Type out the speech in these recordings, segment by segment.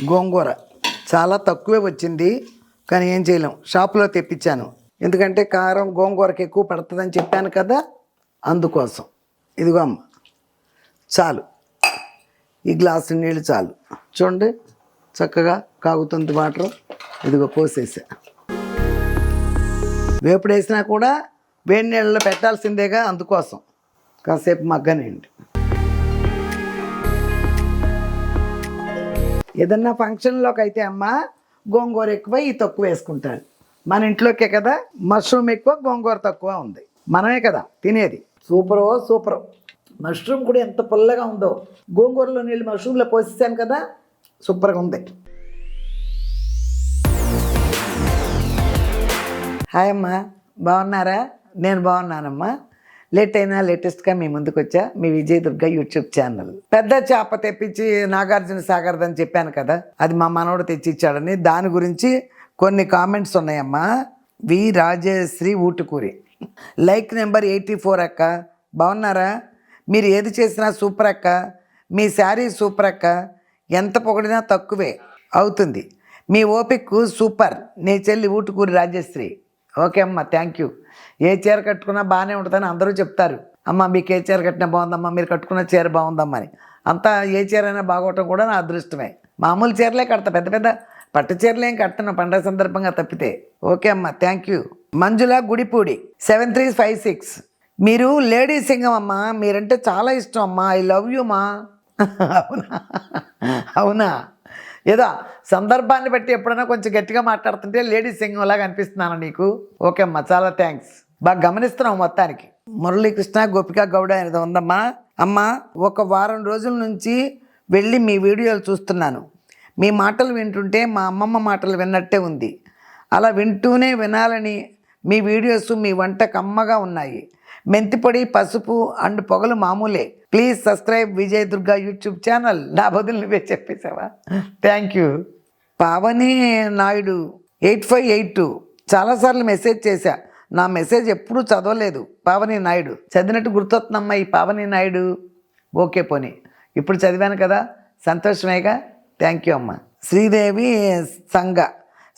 గోంగూర చాలా తక్కువే వచ్చింది, కానీ ఏం చేయలేం, షాప్లో తెప్పించాను. ఎందుకంటే కారం గోంగూరకి ఎక్కువ పడుతుందని చెప్పాను కదా, అందుకోసం. ఇదిగో అమ్మ, చాలు, ఈ గ్లాసు నీళ్ళు చాలు. చూడండి చక్కగా కాగుతుంది వాటర్. ఇదిగో పోసేసా. వేపుడు వేసినా కూడా వేడి నీళ్ళలో పెట్టాల్సిందేగా, అందుకోసం. కాసేపు మగ్గనండి. ఏదన్నా ఫంక్షన్లోకి అయితే అమ్మ గోంగూర ఎక్కువ ఈ తక్కువ వేసుకుంటాడు. మన ఇంట్లోకే కదా మష్రూమ్ ఎక్కువ గోంగూర తక్కువ ఉంది, మనమే కదా తినేది. సూపరో సూపర్. మష్రూమ్ కూడా ఎంత పుల్లగా ఉందో. గోంగూరలో నీళ్ళు మష్రూమ్లో పోసేసాను కదా, సూపర్గా ఉంది. హాయ్ అమ్మా, బాగున్నారా? నేను బాగున్నానమ్మా. లేట్ అయినా లేటెస్ట్గా మీ ముందుకు వచ్చా, మీ విజయ్ దుర్గ యూట్యూబ్ ఛానల్. పెద్ద చేప తెప్పించి నాగార్జున సాగర్ అని చెప్పాను కదా, అది మా మనోడు తెచ్చిచ్చాడని. దాని గురించి కొన్ని కామెంట్స్ ఉన్నాయమ్మా. వి రాజశ్రీ ఊటుకూరి, లైక్ నెంబర్ 84 అక్క, బాగున్నారా? మీరు ఏది చేసినా సూపర్ అక్క, మీ శారీ సూపర్ అక్క, ఎంత పొగిడినా తక్కువే అవుతుంది, మీ ఓపిక్కు సూపర్. నీ చెల్లి ఊటుకూరి రాజశ్రీ. ఓకే అమ్మ, థ్యాంక్ యూ. ఏ చీర కట్టుకున్నా బాగానే ఉంటుందని అందరూ చెప్తారు. అమ్మ మీకు ఏ చీర కట్టినా బాగుందమ్మా, మీరు కట్టుకున్న చీర బాగుందమ్మా అని. అంతా ఏ చీర అయినా బాగోవటం కూడా నా అదృష్టమే. మామూలు చీరలే కడతా, పెద్ద పెద్ద పట్టు చీరలు ఏం కట్టను పండగ సందర్భంగా తప్పితే. ఓకే అమ్మ, థ్యాంక్ యూ. మంజుల గుడిపూడి 7356, మీరు లేడీ సింగం అమ్మ, మీరంటే చాలా ఇష్టం అమ్మా, ఐ లవ్ యూ మా. అవునా? అవునా? ఏదో సందర్భాన్ని బట్టి ఎప్పుడైనా కొంచెం గట్టిగా మాట్లాడుతుంటే లేడీస్ సింగంలాగా అనిపిస్తున్నాను నీకు. ఓకే అమ్మా, చాలా థ్యాంక్స్. బాగా గమనిస్తున్నావు మొత్తానికి. మురళీకృష్ణ గోపిక గౌడ అనేది ఉందమ్మా. అమ్మ, ఒక వారం రోజుల నుంచి వెళ్ళి మీ వీడియోలు చూస్తున్నాను. మీ మాటలు వింటుంటే మా అమ్మమ్మ మాటలు విన్నట్టే ఉంది. అలా వింటూనే వినాలని మీ వీడియోస్, మీ వంట కమ్మగా ఉన్నాయి. మెంతిపొడి, పసుపు అండ్ పొగలు మామూలే. Please subscribe Vijay Durga YouTube channel. నా బదులు నువ్వే చెప్పేసావా? Thank you. పావని నాయుడు 8582, చాలాసార్లు మెసేజ్ చేశా, నా మెసేజ్ ఎప్పుడూ చదవలేదు. పావని నాయుడు చదివినట్టు గుర్తొస్తుందమ్మా ఈ పావని నాయుడు. ఓకే పోనీ, ఇప్పుడు చదివాను కదా, సంతోషమేగా. థ్యాంక్ యూ అమ్మ. శ్రీదేవి సంగ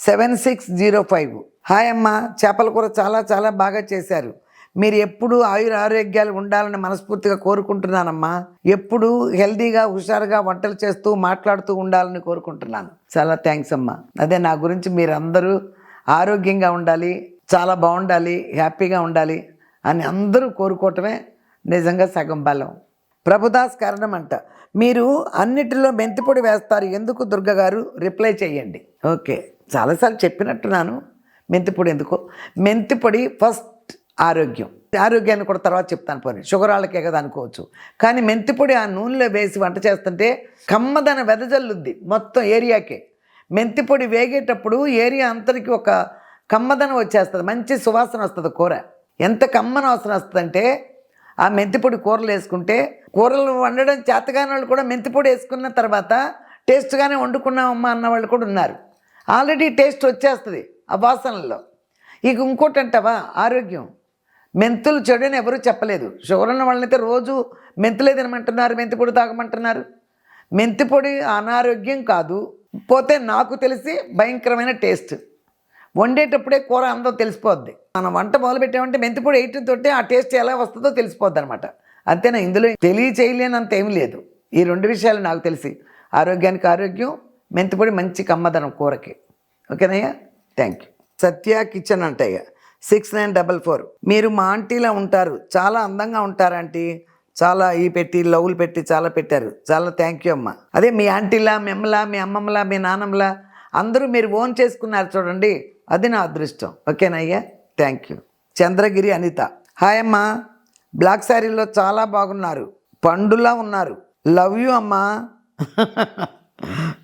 7605, హాయ్ అమ్మ, చేపల కూర చాలా చాలా బాగా చేశారు. మీరు ఎప్పుడు ఆరోగ్యాలు ఉండాలని మనస్ఫూర్తిగా కోరుకుంటున్నానమ్మా. ఎప్పుడు హెల్తీగా హుషారుగా వంటలు చేస్తూ మాట్లాడుతూ ఉండాలని కోరుకుంటున్నాను. చాలా థ్యాంక్స్ అమ్మా. అదే నా గురించి మీరందరూ ఆరోగ్యంగా ఉండాలి, చాలా బాగుండాలి, హ్యాపీగా ఉండాలి అని అందరూ కోరుకోవటమే నిజంగా సగం బలం. ప్రభుదాస్ కారణం అంట, మీరు అన్నిటిలో మెంతిపొడి వేస్తారు ఎందుకు దుర్గ గారు? రిప్లై చేయండి. ఓకే, చాలాసార్లు చెప్పినట్టున్నాను మెంతిపొడి ఎందుకో. మెంతిపొడి ఫస్ట్ ఆరోగ్యాన్ని కూడా తర్వాత చెప్తాను, పోనీ షుగర్ వాళ్ళకే కదా అనుకోవచ్చు. కానీ మెంతిపొడి ఆ నూనెలో వేసి వంట చేస్తుంటే కమ్మదన వెదజల్లుద్ది మొత్తం ఏరియాకే. మెంతిపొడి వేగేటప్పుడు ఏరియా అంతరికి ఒక కమ్మదనం వచ్చేస్తుంది, మంచి సువాసన వస్తుంది కూర. ఎంత కమ్మన వాసన వస్తుందంటే ఆ మెంతిపొడి కూరలు వేసుకుంటే, కూరలు వండడం చేతగాని వాళ్ళు కూడా మెంతిపొడి వేసుకున్న తర్వాత టేస్ట్గానే వండుకున్నామమ్మా అన్న వాళ్ళు కూడా ఉన్నారు. ఆల్రెడీ టేస్ట్ వచ్చేస్తుంది ఆ వాసనలో. ఇక ఇంకోటి అంటావా, ఆరోగ్యం. మెంతులు చెడుని ఎవరూ చెప్పలేదు. షుగర్ ఉన్న వాళ్ళనైతే రోజు మెంతులే తినమంటున్నారు, మెంతిపొడి తాగమంటున్నారు. మెంతిపొడి అనారోగ్యం కాదు, పోతే నాకు తెలిసి భయంకరమైన టేస్ట్. వండేటప్పుడే కూర అందో తెలిసిపోద్ది. మనం వంట మొదలు పెట్టామంటే మెంతిపొడి వేయటంతో ఆ టేస్ట్ ఎలా వస్తుందో తెలిసిపోద్ది అనమాట. అంతేనా? ఇందులో తెలియచేయలేనంత ఏమి లేదు. ఈ రెండు విషయాలు నాకు తెలిసి, ఆరోగ్యానికి ఆరోగ్యం, మెంతిపొడి మంచి కమ్మదనం కూరకి. ఓకేనయ్యా, థ్యాంక్ యూ. సత్య కిచెన్ అంటయ్యా 6944, మీరు మా ఆంటీలా ఉంటారు, చాలా అందంగా ఉంటారు ఆంటీ, చాలా ఈ పెట్టి లవ్లు పెట్టి చాలా పెట్టారు, చాలా థ్యాంక్ యూ అమ్మ. అదే మీ ఆంటీలా, మీ అమ్మలా, మీ అమ్మమ్మలా, మీ నాన్నమ్మలా అందరూ మీరు ఓన్ చేసుకున్నారు చూడండి, అది నా అదృష్టం. ఓకేనయ్యా, thank you. Chandragiri Anitha, hi అమ్మా, బ్లాక్ శారీలో చాలా బాగున్నారు, పండులా ఉన్నారు, లవ్ యూ అమ్మా.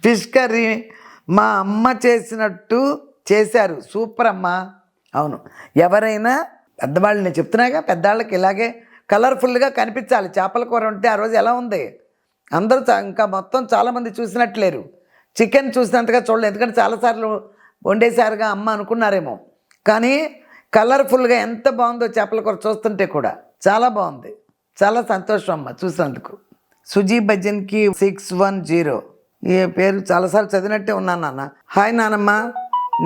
ఫిష్ కర్రీ మా అమ్మ చేసినట్టు చేశారు, సూపర్ అమ్మా. అవును, ఎవరైనా పెద్దవాళ్ళు, నేను చెప్తున్నాగా, పెద్దవాళ్ళకి ఇలాగే కలర్ఫుల్గా కనిపించాలి. చేపల కూర ఉంటే ఆ రోజు ఎలా ఉంది, అందరూ ఇంకా మొత్తం చాలామంది చూసినట్లేరు, చికెన్ చూసినంతగా చూడలేదు, ఎందుకంటే చాలాసార్లు వండేశారుగా అమ్మ అనుకున్నారేమో. కానీ కలర్ఫుల్గా ఎంత బాగుందో చేపల కూర చూస్తుంటే కూడా చాలా బాగుంది. చాలా సంతోషం అమ్మ చూసినందుకు. సుజీ భజన్కి 610, ఈ పేరు చాలాసార్లు చదివినట్టే ఉన్నాను నాన్న. హాయ్ నానమ్మ,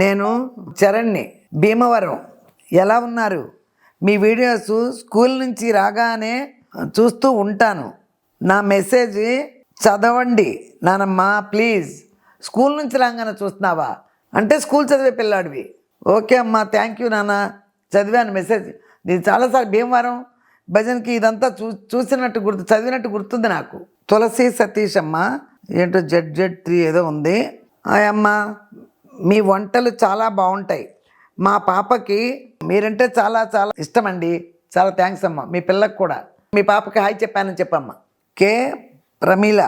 నేను చరణ్ని, భీమవరం. ఎలా ఉన్నారు? మీ వీడియోస్ స్కూల్ నుంచి రాగానే చూస్తూ ఉంటాను. నా మెసేజ్ చదవండి నానమ్మ ప్లీజ్. స్కూల్ నుంచి రాగానే చూస్తున్నావా అంటే స్కూల్ చదివే పిల్లాడివి. ఓకే అమ్మ, థ్యాంక్ యూ నాన్న, చదివాను మెసేజ్. నేను చాలాసార్లు భీమవరం భజన్కి ఇదంతా చూసినట్టు చదివినట్టు గుర్తుంది నాకు. తులసి సతీష్ అమ్మ, ఏంటో ZZ3 ఏదో ఉంది. అమ్మ మీ వంటలు చాలా బాగుంటాయి. మా పాపకి మీరంటే చాలా చాలా ఇష్టం అండి. చాలా థ్యాంక్స్ అమ్మ. మీ పిల్లకి కూడా మీ పాపకి హాయ్ చెప్పానని చెప్పమ్మ. కే ప్రమీల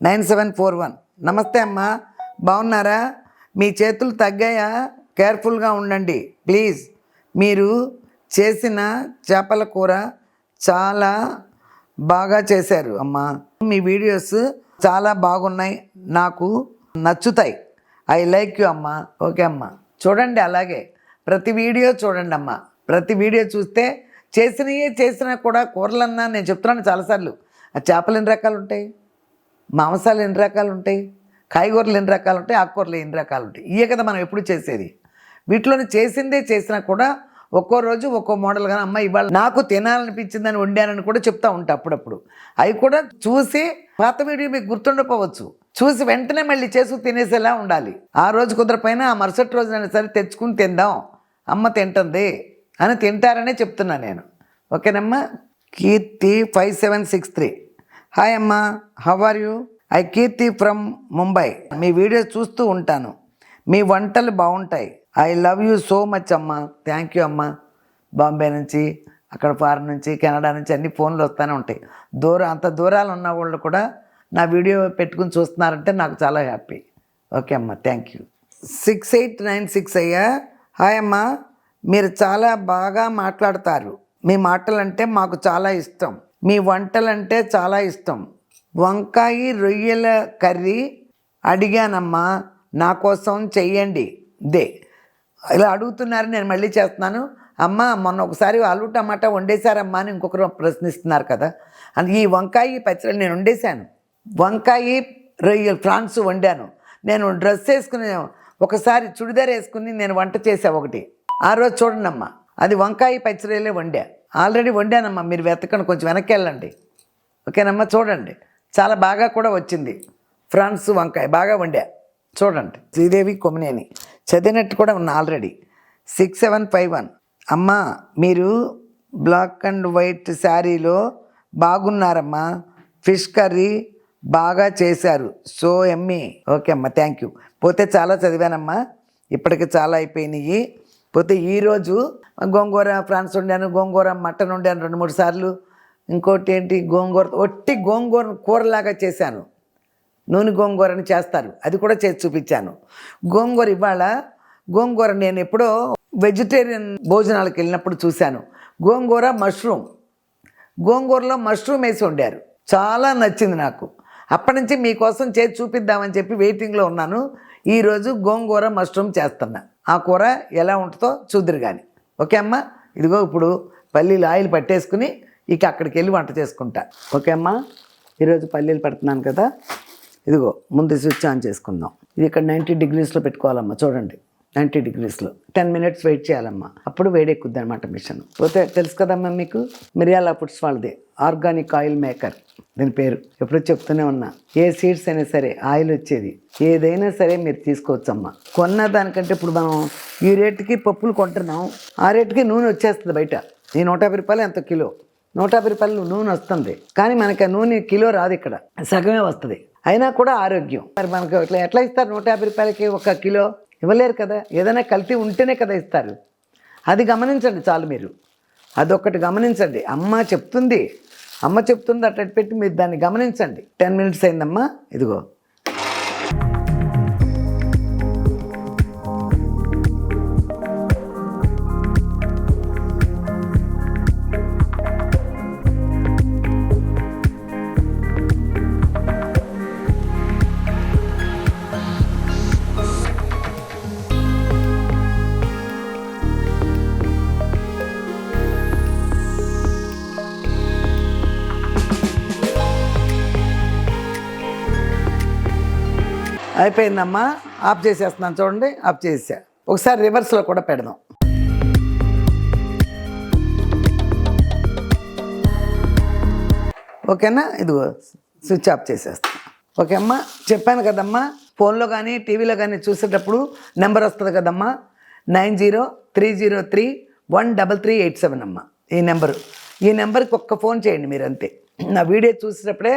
9741. నమస్తే అమ్మ, బాగున్నారా? మీ చేతులు తగ్గాయా? కేర్ఫుల్గా ఉండండి ప్లీజ్. మీరు చేసిన చేపల కూర చాలా బాగా చేశారు అమ్మ. మీ వీడియోస్ చాలా బాగున్నాయి, నాకు నచ్చుతాయి. ఐ లైక్ యూ అమ్మ. ఓకే అమ్మ, చూడండి అలాగే ప్రతి వీడియో చూడండి అమ్మ. ప్రతి వీడియో చూస్తే చేసినా కూడా కూరలన్నా నేను చెప్తున్నాను చాలాసార్లు. ఆ చేపలు ఎన్ని రకాలు ఉంటాయి, మాంసాలు ఎన్ని రకాలు ఉంటాయి, కాయగూరలు ఎన్ని రకాలు ఉంటాయి, ఆకుకూరలు ఎన్ని రకాలు ఉంటాయి. ఇవే కదా మనం ఎప్పుడు చేసేది. వీటిలోనే చేసినా కూడా ఒక్కో రోజు ఒక్కో మోడల్. కానీ అమ్మ ఇవాళ నాకు తినాలనిపించిందని వండానని కూడా చెప్తా ఉంటా అప్పుడప్పుడు. అవి కూడా చూసి పాత వీడియో మీకు గుర్తుండకపోవచ్చు, చూసి వెంటనే మళ్ళీ చేసి తినేసేలా ఉండాలి. ఆ రోజు కుదరపోయినా ఆ మరుసటి రోజునైనా సరే తెచ్చుకుని తిందాం, అమ్మ తింటుంది అని తింటారనే చెప్తున్నా నేను. ఓకేనమ్మా. కీర్తి 5763. హాయ్ అమ్మ, how are you? I Keerthi from Mumbai. మీ వీడియోస్ చూస్తూ ఉంటాను, మీ వంటలు బాగుంటాయి. I love you so much అమ్మ. థ్యాంక్ యూ అమ్మ. బాంబే నుంచి, అక్కడ ఫారెన్ నుంచి, కెనడా నుంచి అన్ని ఫోన్లు వస్తూనే ఉంటాయి. అంత దూరాలు ఉన్న వాళ్ళు కూడా నా వీడియో పెట్టుకుని చూస్తున్నారంటే నాకు చాలా హ్యాపీ. ఓకే అమ్మ, థ్యాంక్ యూ. 6896 అయ్యా. హాయ్ అమ్మ, మీరు చాలా బాగా మాట్లాడతారు. మీ మాటలంటే మాకు చాలా ఇష్టం. మీ వంటలంటే చాలా ఇష్టం. వంకాయ రొయ్యల కర్రీ అడిగానమ్మా, నా కోసం చెయ్యండి. ఇలా అడుగుతున్నారు, నేను మళ్ళీ చేస్తున్నాను. అమ్మ మొన్న ఒకసారి ఆలు టమాటా వండేశారమ్మా అని ఇంకొకరు ప్రశ్నిస్తున్నారు కదా. అందుకే ఈ వంకాయ పచ్చడి నేను వండేశాను. వంకాయ రొయ్యలు ఫ్రాన్స్ వండాను. నేను డ్రెస్ వేసుకుని ఒకసారి చుడిదార్ వేసుకుని నేను వంట చేసా ఒకటి. ఆ రోజు చూడండి అమ్మ, అది వంకాయ పచ్చడిలే వండా. ఆల్రెడీ వండానమ్మా, మీరు వెతకండి, కొంచెం వెనక్కి వెళ్ళండి. ఓకేనమ్మా, చూడండి చాలా బాగా కూడా వచ్చింది. ఫ్రాన్స్ వంకాయ బాగా వండా, చూడండి. శ్రీదేవి కొమ్మినేని చదివినట్టు కూడా ఉన్నా ఆల్రెడీ. 6751. అమ్మ మీరు బ్లాక్ అండ్ వైట్ శారీలో బాగున్నారమ్మా. ఫిష్ కర్రీ బాగా చేశారు, సో ఎమ్మీ. ఓకే అమ్మ, థ్యాంక్ యూ. పోతే చాలా చదివానమ్మా, ఇప్పటికి చాలా అయిపోయినాయి. పోతే ఈరోజు గోంగూర ఫ్రాన్స్ వండాను, గోంగూర మటన్ వండాను 2-3 సార్లు. ఇంకోటి ఏంటి, ఒట్టి గోంగూర కూరలాగా చేశాను. నూనె గోంగూరని చేస్తారు, అది కూడా చేసి చూపించాను. గోంగూర నేను ఎప్పుడో వెజిటేరియన్ భోజనాలకు వెళ్ళినప్పుడు చూశాను. గోంగూరలో మష్రూమ్ వేసి వండారు, చాలా నచ్చింది నాకు. అప్పటి నుంచి మీకోసం చేసి చూపిద్దామని చెప్పి వెయిటింగ్లో ఉన్నాను. ఈరోజు గోంగూర మష్రూమ్ చేస్తున్నా. ఆ కూర ఎలా ఉంటుందో చూద్దరు కానీ. ఓకే అమ్మ, ఇదిగో ఇప్పుడు పల్లీలు ఆయిల్ పట్టేసుకుని ఇక అక్కడికి వెళ్ళి వంట చేసుకుంటా. ఓకే అమ్మ, ఈరోజు పల్లీలు పెడుతున్నాను కదా. ఇదిగో ముందు స్విచ్ ఆన్ చేసుకుందాం. ఇది ఇక్కడ 90 degreesలో పెట్టుకోవాలమ్మా, చూడండి 90 degreesలో 10 minutes వెయిట్ చేయాలమ్మా, అప్పుడు వేడెక్కుద్ది అనమాట మిషన్. పోతే తెలుసు కదమ్మా మీకు, మిరియాల ఫుడ్స్ వాళ్ళది ఆర్గానిక్ ఆయిల్ మేకర్ దీని పేరు. ఎప్పుడో చెప్తూనే ఉన్నా, ఏ సీడ్స్ అయినా సరే ఆయిల్ వచ్చేది ఏదైనా సరే మీరు తీసుకోవచ్చమ్మా. కొన్న దానికంటే ఇప్పుడు మనం ఈ రేటుకి పప్పులు కొంటున్నాం, ఆ రేటుకి నూనె వచ్చేస్తుంది బయట. ఈ 150 రూపాయలు ఎంత కిలో, 150 రూపాయలు నూనె వస్తుంది. కానీ మనకి నూనె కిలో రాదు, ఇక్కడ సగమే వస్తుంది. అయినా కూడా ఆరోగ్యం. మరి మనకు ఎట్లా ఇస్తారు 150 రూపాయలకి 1 కిలో? ఇవ్వలేరు కదా, ఏదైనా కల్తీ ఉంటేనే కదా ఇస్తారు. అది గమనించండి చాలు మీరు, అదొక్కటి గమనించండి. అమ్మ చెప్తుంది అట్లా పెట్టి మీరు దాన్ని గమనించండి. 10 minutes అయిందమ్మా, ఇదిగో. అయిపోయిందమ్మా, ఆఫ్ చేసేస్తున్నాను చూడండి, ఆఫ్ చేసా. ఒకసారి రివర్స్లో కూడా పెడదాం. ఓకేనా, ఇదిగో స్విచ్ ఆఫ్ చేసేస్తాను. ఓకే అమ్మా, చెప్పాను కదమ్మా, ఫోన్లో కానీ టీవీలో కానీ చూసేటప్పుడు నెంబర్ వస్తుంది కదమ్మా, 9030313387 అమ్మా ఈ నెంబరు. ఈ నెంబర్కి ఒక్క ఫోన్ చేయండి మీరు, అంతే. నా వీడియో చూసేటప్పుడే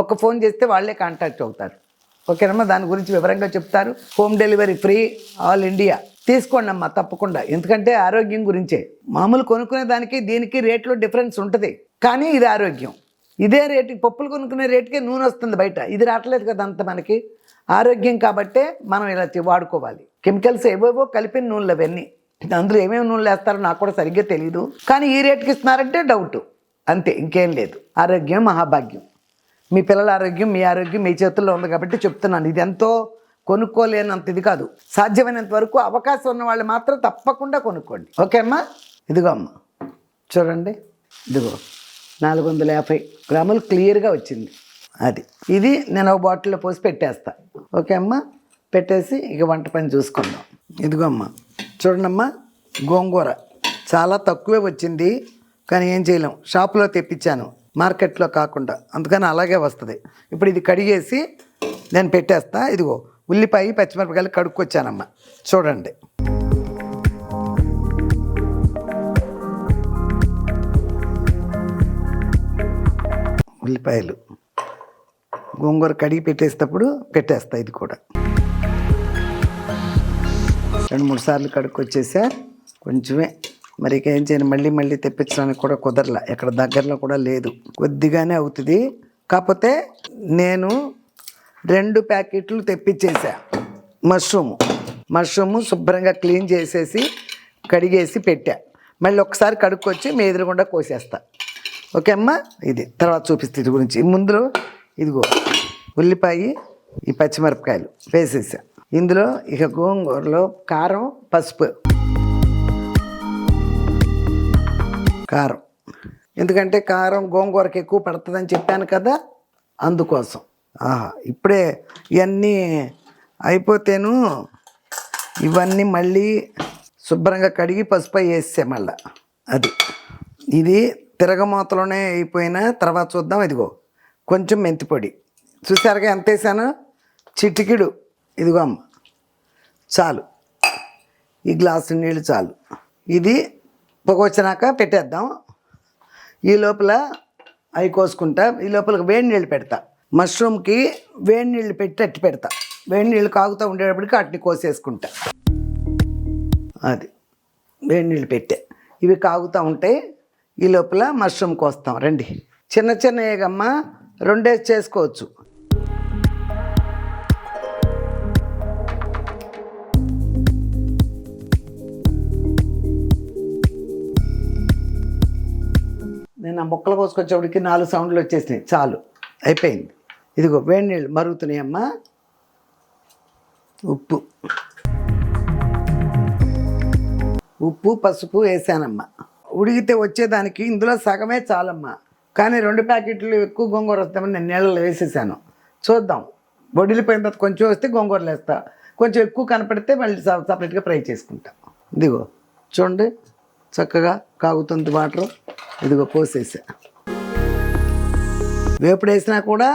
ఒక్క ఫోన్ చేస్తే వాళ్ళే కాంటాక్ట్ అవుతారు. ఓకేనమ్మా, దాని గురించి వివరంగా చెప్తారు. Home delivery free, all India. తీసుకోండి అమ్మా తప్పకుండా, ఎందుకంటే ఆరోగ్యం గురించే. మామూలు కొనుక్కునే దానికి దీనికి రేట్లో డిఫరెన్స్ ఉంటుంది, కానీ ఇది ఆరోగ్యం. ఇదే రేటు, పప్పులు కొనుక్కునే రేటుకే నూనె వస్తుంది బయట, ఇది రావట్లేదు కదా అంత. మనకి ఆరోగ్యం కాబట్టే మనం ఇలా వాడుకోవాలి. కెమికల్స్ ఏవేవో కలిపిన నూనెలు అవన్నీ, అందులో ఏమేమి నూనెలు వేస్తారో నాకు కూడా సరిగ్గా తెలియదు, కానీ ఈ రేటుకి ఇస్తున్నారంటే డౌట్, అంతే, ఇంకేం లేదు. ఆరోగ్యం మహాభాగ్యం. మీ పిల్లల ఆరోగ్యం, మీ ఆరోగ్యం మీ చేతుల్లో ఉంది కాబట్టి చెప్తున్నాను. ఇది ఎంతో కొనుక్కోలేనంత ఇది కాదు, సాధ్యమైనంత వరకు అవకాశం ఉన్న వాళ్ళు మాత్రం తప్పకుండా కొనుక్కోండి. ఓకే అమ్మా, ఇదిగో అమ్మ చూడండి, ఇదిగో 450 గ్రాములు క్లియర్గా వచ్చింది. అది ఇది నేను ఒక బాటిల్లో పోసి పెట్టేస్తా. ఓకే అమ్మ, పెట్టేసి ఇక వంట పని చూసుకుందాం. ఇదిగో అమ్మ చూడండమ్మా, గోంగూర చాలా తక్కువే వచ్చింది, కానీ ఏం చేయలేం, షాపులో తెప్పించాను, మార్కెట్లో కాకుండా, అందుకని అలాగే వస్తుంది. ఇప్పుడు ఇది కడిగేసి నేను పెట్టేస్తా. ఇదిగో ఉల్లిపాయ పచ్చిమిరపకాయలు కడుక్కొచ్చానమ్మా, చూడండి. ఉల్లిపాయలు గోంగూర కడిగి పెట్టేసేటప్పుడు పెట్టేస్తా. ఇది కూడా 2-3 సార్లు కడుక్కొచ్చేసా, కొంచెమే. మరి ఇక ఏం చేయను, మళ్ళీ తెప్పించడానికి కూడా కుదరలా, ఎక్కడ దగ్గరలో కూడా లేదు, కొద్దిగానే అవుతుంది. కాకపోతే నేను 2 ప్యాకెట్లు తెప్పించేసా. మష్రూము శుభ్రంగా క్లీన్ చేసేసి కడిగేసి పెట్టా. మళ్ళీ ఒకసారి కడుక్కొచ్చి మీ ఎదురుగుండా కోసేస్తా. ఓకే అమ్మా, ఇది తర్వాత చూపిస్తే ఇది గురించి. ముందులో ఇదిగో ఉల్లిపాయ, ఈ పచ్చిమిరపకాయలు వేసేసా. ఇందులో ఇక గోంగూరలో కారం, పసుపు, కారం, ఎందుకంటే కారం గోంగూరకి ఎక్కువ పడుతుందని చెప్పాను కదా, అందుకోసం. ఇప్పుడే ఇవన్నీ అయిపోతేను ఇవన్నీ మళ్ళీ శుభ్రంగా కడిగి పసుపు వేసే మళ్ళా. అది ఇది తిరగమూతలోనే అయిపోయిన తర్వాత చూద్దాం. ఇదిగో కొంచెం మెంతిపొడి, చూసారుగా ఎంత వేసాను, చిటికిడు. ఇదిగో అమ్మ చాలు, ఈ గ్లాసు నీళ్ళు చాలు. ఇది పొగ వచ్చినాక పెట్టేద్దాం. ఈ లోపల అవి కోసుకుంటా, ఈ లోపల వేడి నీళ్ళు పెడతా. మష్రూమ్కి వేడి నీళ్ళు పెట్టి అట్టి పెడతా, వేడి నీళ్ళు కాగుతూ ఉండేటప్పటికి అట్ని కోసేసుకుంటా. అది వేడి నీళ్ళు పెట్టే, ఇవి కాగుతూ ఉంటాయి. ఈ లోపల మష్రూమ్ కోస్తాం. రండి, చిన్న ఏగమ్మా 2 చేసుకోవచ్చు. నేను ఆ ముక్కలు కోసుకొచ్చేప్పటికి 4 సౌండ్లు వచ్చేసినాయి, చాలు, అయిపోయింది. ఇదిగో వేడి నీళ్ళు మరుగుతున్నాయమ్మా. ఉప్పు పసుపు వేసానమ్మా. ఉడిగితే వచ్చేదానికి ఇందులో సగమే చాలమ్మా, కానీ 2 ప్యాకెట్లు ఎక్కువ గోంగూర వస్తామని నేను నీళ్ళలో వేసేసాను. చూద్దాం, వడిలిపోయిన తర్వాత కొంచెం వస్తే గోంగూరలు వేస్తా, కొంచెం ఎక్కువ కనపడితే మళ్ళీ సపరేట్గా ఫ్రై చేసుకుంటా. ఇదిగో చూడండి, చక్కగా కాగుతుంది వాటర్. ఇదిగో పోసేసా. వేపుడు వేసినా కూడా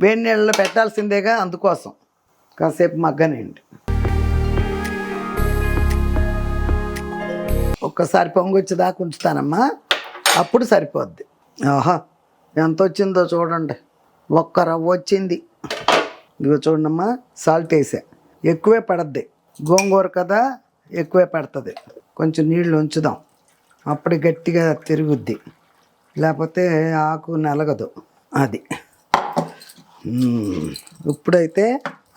వేడి నీళ్ళలో పెట్టాల్సిందేగా, అందుకోసం కాసేపు మగ్గనేయండి. ఒక్కసారి పొంగొచ్చేదాకా ఉంచుతానమ్మా, అప్పుడు సరిపోద్ది. ఎంత వచ్చిందో చూడండి, 1 రవ్వ వచ్చింది. ఇదిగో చూడమ్మా, సాల్ట్ వేసా, ఎక్కువే పడద్ది, గోంగూర కదా ఎక్కువే పడుతుంది. కొంచెం నీళ్ళు ఉంచుదాం, అప్పుడు గట్టిగా తిరుగుద్ది, లేకపోతే ఆకు నలగదు. అది ఇప్పుడైతే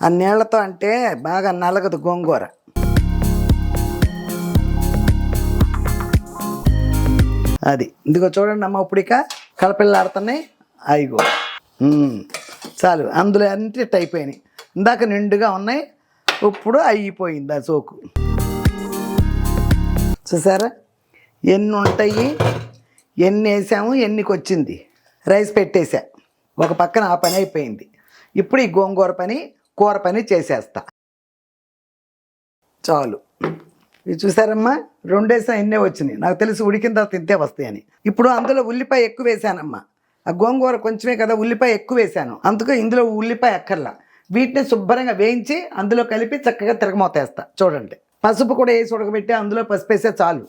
ఆ నీళ్ళతో అంటే బాగా నలగదు గోంగూర. అది ఇదిగో చూడండి అమ్మ, ఇప్పుడు ఇక కలపిల్లాడుతున్నాయి. అయిగో చాలు, అందులో అన్నిటి అయిపోయినాయి. ఇందాక నిండుగా ఉన్నాయి, ఇప్పుడు అయిపోయింది ఆ సోకు. చూసారా ఎన్ని ఉంటాయి, ఎన్ని వేసాము, ఎన్నికి వచ్చింది. రైస్ పెట్టేసా, ఒక పక్కన ఆ పని అయిపోయింది. ఇప్పుడు ఈ గోంగూర పని కూర పని చేసేస్తా. చాలు. ఇది చూసారమ్మా, 2 వేసినా ఇన్నే వచ్చినాయి. నాకు తెలిసి ఉడికిన తర్వాత ఇంతే వస్తాయని. ఇప్పుడు అందులో ఉల్లిపాయ ఎక్కువ వేసానమ్మా. ఆ గోంగూర కొంచెమే కదా, ఉల్లిపాయ ఎక్కువ వేసాను. అందుకు ఇందులో ఉల్లిపాయ అక్కర్లా. వీటిని శుభ్రంగా వేయించి అందులో కలిపి చక్కగా తిరగమోతేస్తా. చూడండి, పసుపు కూడా వేసి ఉడకబెట్టి అందులో పసుపు వేస్తే చాలు.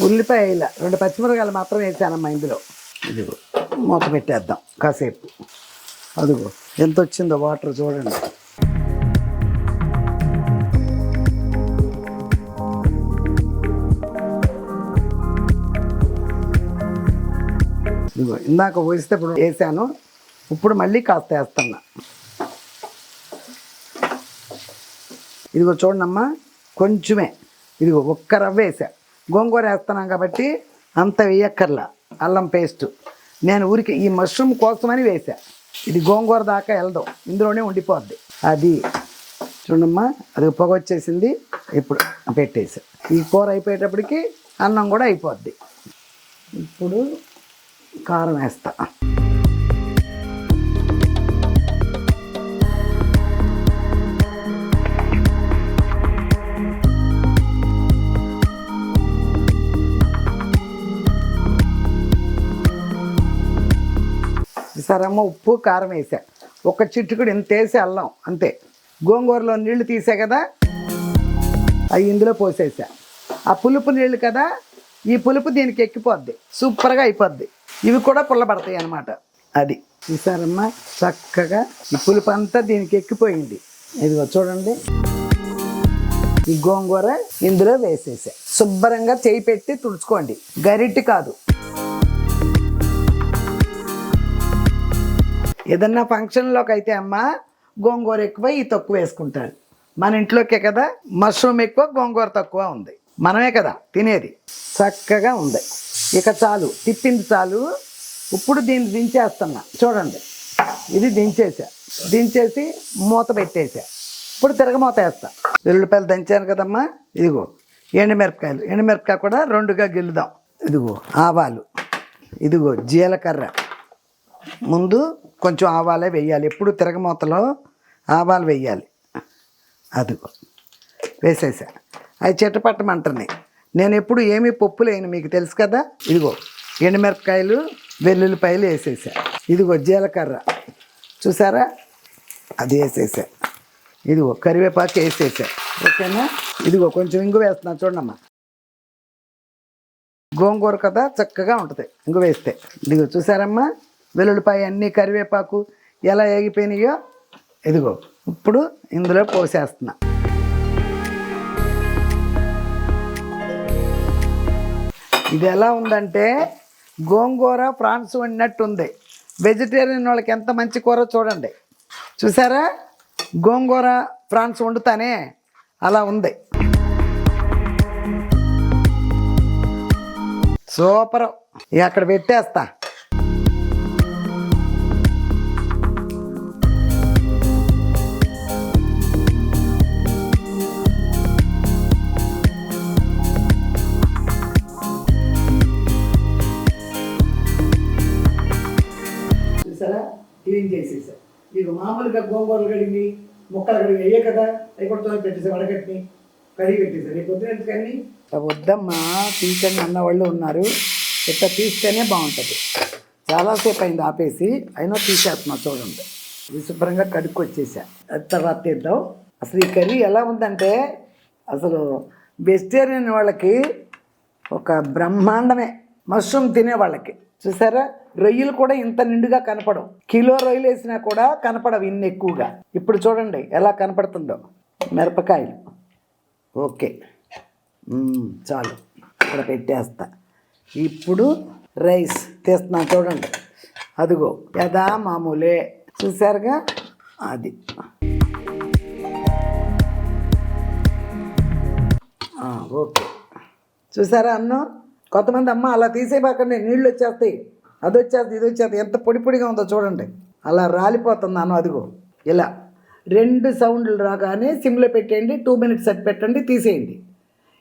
ఉల్లిపాయ ఇలా 2 పచ్చిమిరకాయలు మాత్రం వేసానమ్మా ఇందులో. ఇదిగో మూత పెట్టేద్దాం కాసేపు. అదిగో ఎంత వచ్చిందో వాటర్ చూడండి. ఇదిగో ఇందాక పోస్తే ఇప్పుడు వేసాను, ఇప్పుడు మళ్ళీ కాస్త వేస్తున్నా. ఇదిగో చూడమ్మా, కొంచెమే. ఇదిగో ఒక్క రవ్వ వేసా. గోంగూర వేస్తున్నాం కాబట్టి అంత వేయక్కర్లా. అల్లం పేస్టు నేను ఊరికి ఈ మష్రూమ్ కోసమని వేసా. ఇది గోంగూర దాకా వెళ్దాం, ఇందులోనే ఉండిపోద్ది. అది చూడమ్మా, అది పొగ వచ్చేసింది. ఇప్పుడు పెట్టేసా. ఈ కూర అయిపోయేటప్పటికి అన్నం కూడా అయిపోద్ది. ఇప్పుడు కారం వేస్తా. సరమ్మ ఉప్పు కారం వేసా. ఒక చిట్టుకుడు ఇంత వేసి అల్లం అంతే. గోంగూరలో నీళ్లు తీసా కదా, అవి ఇందులో పోసేసా. ఆ పులుపు నీళ్ళు కదా, ఈ పులుపు దీనికి ఎక్కిపోద్ది, సూపర్గా అయిపోద్ది. ఇవి కూడా పుల్లబడతాయి అన్నమాట. అది చూసారమ్మా, చక్కగా ఈ పులుపు అంతా దీనికి ఎక్కిపోయింది. ఇదిగో చూడండి, ఈ గోంగూర ఇందులో వేసేసా. శుభ్రంగా చేయి పెట్టి తుడుచుకోండి, గరిటె కాదు. ఏదన్నా ఫంక్షన్లోకి అయితే అమ్మ గోంగూర ఎక్కువ ఈ తక్కువ వేసుకుంటారు. మన ఇంట్లోకే కదా మష్రూమ్ ఎక్కువ గోంగూర తక్కువ ఉంది, మనమే కదా తినేది. చక్కగా ఉంది. ఇక చాలు, తిప్పింది చాలు. ఇప్పుడు దీన్ని దించేస్తున్నా. చూడండి, ఇది దించేసా. దించేసి మూత పెట్టేసా. ఇప్పుడు తిరగమూత వేస్తా. వెల్లుల్లిపాయలు దంచాను కదమ్మా, ఇదిగో ఎండుమిరపకాయలు. ఎండుమిరపకాయ కూడా 2గా గిల్లుదాం. ఇదిగో ఆవాలు, ఇదిగో జీలకర్ర. ముందు కొంచెం ఆవాలే వేయాలి, ఎప్పుడు తిరగమూతలో ఆవాలు వేయాలి. అదిగో వేసేసా. అవి చిట్టపట్టమంటున్నాయి. నేను ఎప్పుడు ఏమీ పప్పు లేను, మీకు తెలుసు కదా. ఇదిగో ఎండుమిరపకాయలు, వెల్లుల్లిపాయలు వేసేసా. ఇదిగో జీలకర్ర చూసారా, అది వేసేసా. ఇదిగో కరివేపాకు వేసేసా. ఓకేనా. ఇదిగో కొంచెం ఇంగు వేస్తున్నా చూడమ్మా. గోంగూర కదా చక్కగా ఉంటుంది ఇంగు వేస్తే. ఇదిగో చూసారమ్మా, వెల్లుల్లిపాయ అన్నీ కరివేపాకు ఎలా ఏగిపోయినాయో. ఇదిగో ఇప్పుడు ఇందులో పోసేస్తున్నా. ఇది ఎలా ఉందంటే గోంగూర ప్రాన్స్ వండినట్టు ఉంది. వెజిటేరియన్ వాళ్ళకి ఎంత మంచి కూర చూడండి. చూసారా, గోంగూర ప్రాన్స్ వండుతానే అలా ఉంది. సూపర్. ఇక అక్కడ పెట్టేస్తా. క్లీన్ చేసేసా. ఇక మామూలుగా గోంగూరలు కడిగి ముక్కలు కడిగి అయ్యే కదా, అవి కూడా పెట్టేసా. వడగట్టి కడిగి పెట్టేసా. రేపు పొద్దున కానీ వద్దమ్మా తీసని అన్న వాళ్ళు ఉన్నారు. ఇట్లా తీస్తేనే బాగుంటుంది. చాలాసేపు అయింది ఆపేసి, అయినా తీసేస్తున్నా చూడండి. ఇది శుభ్రంగా కడుక్కొచ్చేసా. తర్వాత తీద్దాం. అసలు ఈ కర్రీ ఎలా ఉందంటే అసలు వెజిటేరియన్ వాళ్ళకి ఒక బ్రహ్మాండమే. మష్రూమ్ తినే వాళ్ళకి చూసారా, రొయ్యలు కూడా ఇంత నిండుగా కనపడవు. కిలో రొయ్యలు వేసినా కూడా కనపడవు ఇన్ని ఎక్కువగా. ఇప్పుడు చూడండి ఎలా కనపడుతుందో. మిరపకాయలు ఓకే, చాలు. ఇక్కడ పెట్టేస్తా. ఇప్పుడు రైస్ తీస్తున్నా చూడండి. అదిగో యథా మామూలే చూసారుగా. అది ఓకే. చూసారా అన్నం. కొంతమంది అమ్మ అలా తీసేయబాకండి, నీళ్ళు వచ్చేస్తాయి, అది వచ్చేది ఇది వచ్చేది. ఎంత పొడి పొడిగా ఉందో చూడండి, అలా రాలిపోతుంది అన్నం. అదిగో ఇలా 2 సౌండ్లు రాగానే సిమ్లో పెట్టేయండి. 2 మినిట్స్ అట్టి పెట్టండి, తీసేయండి.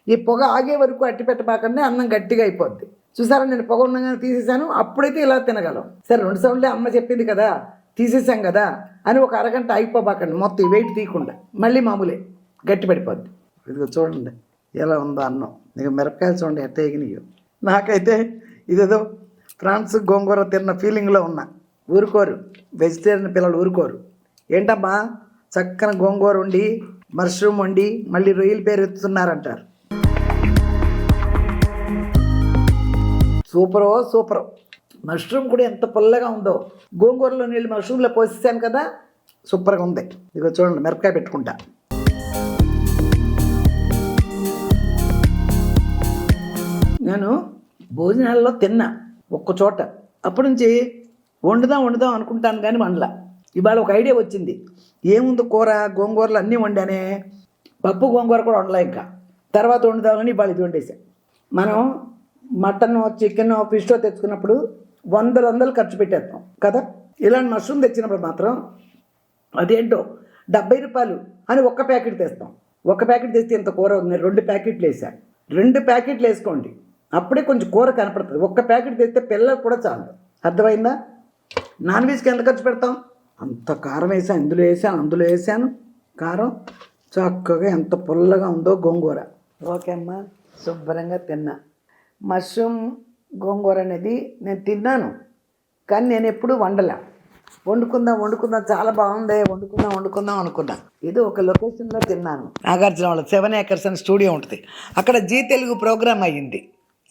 ఈ పొగ ఆగే వరకు అట్టి పెట్టబాకండి, అన్నం గట్టిగా అయిపోద్ది. చూసారా, నేను పొగ ఉండగానే తీసేసాను. అప్పుడైతే ఇలా తినగలం. సరే 2 సౌండ్లే అమ్మ చెప్పింది కదా, తీసేసాం కదా అని ఒక అరగంట అయిపోబాకండి, మొత్తం ఈ వెయిట్ తీయకుండా మళ్ళీ మామూలే గట్టి పడిపోద్ది. ఇదిగో చూడండి ఎలా ఉందో అన్నం. ఇక మిరపకాయలు చూడండి ఎట్ట ఎగినాయో. నాకైతే ఇదేదో ఫ్రాన్స్ గోంగూర తిన్న ఫీలింగ్లో ఉన్నా. ఊరుకోరు, వెజిటేరియన్ పిల్లలు ఊరుకోరు. ఏంటమ్మా చక్కన గోంగూర వండి మష్రూమ్ వండి మళ్ళీ రొయ్యల పేరు ఎత్తుతున్నారంటారు. సూపరో. మష్రూమ్ కూడా ఎంత పుల్లగా ఉందో. గోంగూరలో నీళ్ళు మష్రూమ్లో పోసేసాను కదా, సూపర్గా ఉంది. ఇదిగో చూడండి మిరపకాయ పెట్టుకుంటా. నేను భోజనాల్లో తిన్నా ఒక్క చోట, అప్పటి నుంచి వండుదాం అనుకుంటాను కానీ వండలా. ఇవాళ ఒక ఐడియా వచ్చింది. ఏముంది కూర, గోంగూరలు అన్నీ వండానే, పప్పు గోంగూర కూడా వండలే. ఇంకా తర్వాత వండుదామని ఇవాళ ఇది వండేసాను. మనం మటన్, చికెన్, ఫిష్ తెచ్చుకున్నప్పుడు వందలు ఖర్చు పెట్టేస్తాం కదా. ఇలాంటి మష్రూమ్ తెచ్చినప్పుడు మాత్రం అదేంటో 70 రూపాయలు అని ఒక్క ప్యాకెట్ తెస్తాం. ఒక ప్యాకెట్ తెస్తే ఇంత కూర ఉంది. 2 ప్యాకెట్లు వేసాను. 2 ప్యాకెట్లు వేసుకోండి, అప్పుడే కొంచెం కూర కనపడుతుంది. ఒక్క ప్యాకెట్ తెస్తే పిల్లలకు కూడా చాలు. అర్థమైందా? నాన్ వెజ్కి ఎంత ఖర్చు పెడతాం? అంత కారం వేసాను, అందులో వేసాను కారం. చక్కగా ఎంత పుల్లగా ఉందో గోంగూర. ఓకే అమ్మా, శుభ్రంగా తిన్నా. మష్రూమ్ గోంగూర అనేది నేను తిన్నాను, కానీ నేను ఎప్పుడు వండలా. వండుకుందాం చాలా బాగుంది, వండుకుందాం అనుకున్నా. ఇది ఒక లొకేషన్లో తిన్నాను. నాగార్జున వాళ్ళ 7 acres అని స్టూడియో ఉంటుంది, అక్కడ జీ తెలుగు ప్రోగ్రామ్ అయ్యింది,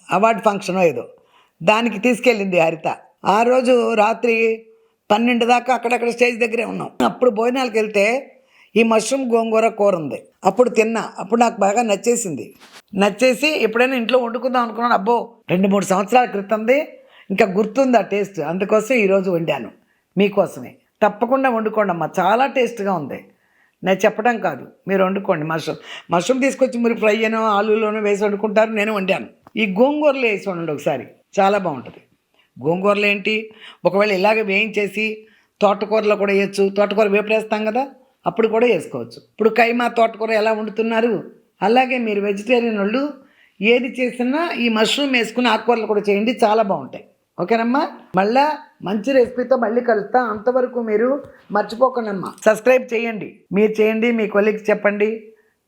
అవార్డు ఫంక్షన్ ఏదో, దానికి తీసుకెళ్ళింది హరిత. ఆ రోజు రాత్రి 12 దాకా అక్కడక్కడ స్టేజ్ దగ్గరే ఉన్నాం. అప్పుడు భోజనాలకు వెళ్తే ఈ మష్రూమ్ గోంగూర కూర ఉంది, అప్పుడు తిన్నా. అప్పుడు నాకు బాగా నచ్చేసి ఎప్పుడైనా ఇంట్లో వండుకుందాం అనుకున్నాను. అబ్బో 2-3 సంవత్సరాల క్రితంది, ఇంకా గుర్తుంది ఆ టేస్ట్. అందుకోసం ఈరోజు వండాను మీకోసమే. తప్పకుండా వండుకోండి అమ్మా, చాలా టేస్ట్గా ఉంది. నేను చెప్పడం కాదు, మీరు వండుకోండి. మష్రూమ్ తీసుకొచ్చి మీరు ఫ్రై అయినో ఆలూలోనో వేసి వండుకుంటారు, నేను వండాను. ఈ గోంగూరలో వేసి వండండి ఒకసారి, చాలా బాగుంటుంది. గోంగూరలో ఏంటి, ఒకవేళ ఇలాగ వేయించేసి తోటకూరలో కూడా వేయచ్చు. తోటకూర వేపుడేస్తాం కదా, అప్పుడు కూడా వేసుకోవచ్చు. ఇప్పుడు కైమా తోటకూర ఎలా వండుతున్నారు, అలాగే మీరు వెజిటేరియన్ వాళ్ళు ఏది చేసినా ఈ మష్రూమ్ వేసుకుని ఆకుకూరలు కూడా చేయండి, చాలా బాగుంటాయి. ఓకేనమ్మా, మళ్ళా మంచి రెసిపీతో మళ్ళీ కలుస్తా. అంతవరకు మీరు మర్చిపోకండి అమ్మా, సబ్స్క్రైబ్ చేయండి. మీరు చేయండి, మీ కొలీగ్స్ చెప్పండి,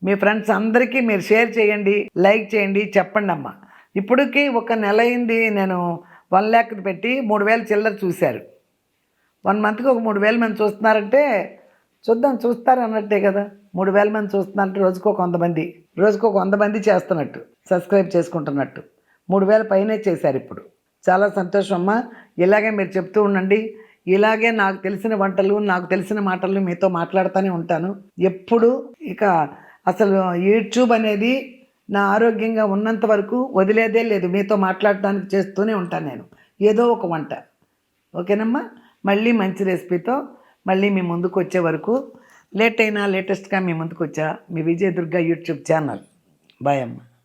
మీ ఫ్రెండ్స్ అందరికీ మీరు షేర్ చేయండి, లైక్ చేయండి, చెప్పండి అమ్మా. ఇప్పటికీ 1 నెల అయింది నేను 1 lakh పెట్టి 3000 చిల్లర చూశారు. 1 monthకి ఒక 3000 మంది చూస్తున్నారంటే చూస్తారు అన్నట్టే కదా. 3000 మంది చూస్తున్నారంటే రోజుకు ఒక 100 మంది చేస్తున్నట్టు, సబ్స్క్రైబ్ చేసుకుంటున్నట్టు. 3000 పైనే చేశారు ఇప్పుడు. చాలా సంతోషం అమ్మా. ఇలాగే మీరు చెప్తూ ఉండండి. ఇలాగే నాకు తెలిసిన వంటలు, నాకు తెలిసిన మాటలు మీతో మాట్లాడుతూనే ఉంటాను ఎప్పుడు. ఇక అసలు యూట్యూబ్ అనేది నా ఆరోగ్యంగా ఉన్నంత వరకు వదిలేదే లేదు. మీతో మాట్లాడటానికి చేస్తూనే ఉంటాను నేను ఏదో ఒక వంట. ఓకేనమ్మా, మళ్ళీ మంచి రెసిపీతో మళ్ళీ మీ ముందుకు వచ్చే వరకు, లేటెస్ట్గా మీ ముందుకు వచ్చా మీ విజయ దుర్గా యూట్యూబ్ ఛానల్. బాయ్ అమ్మ.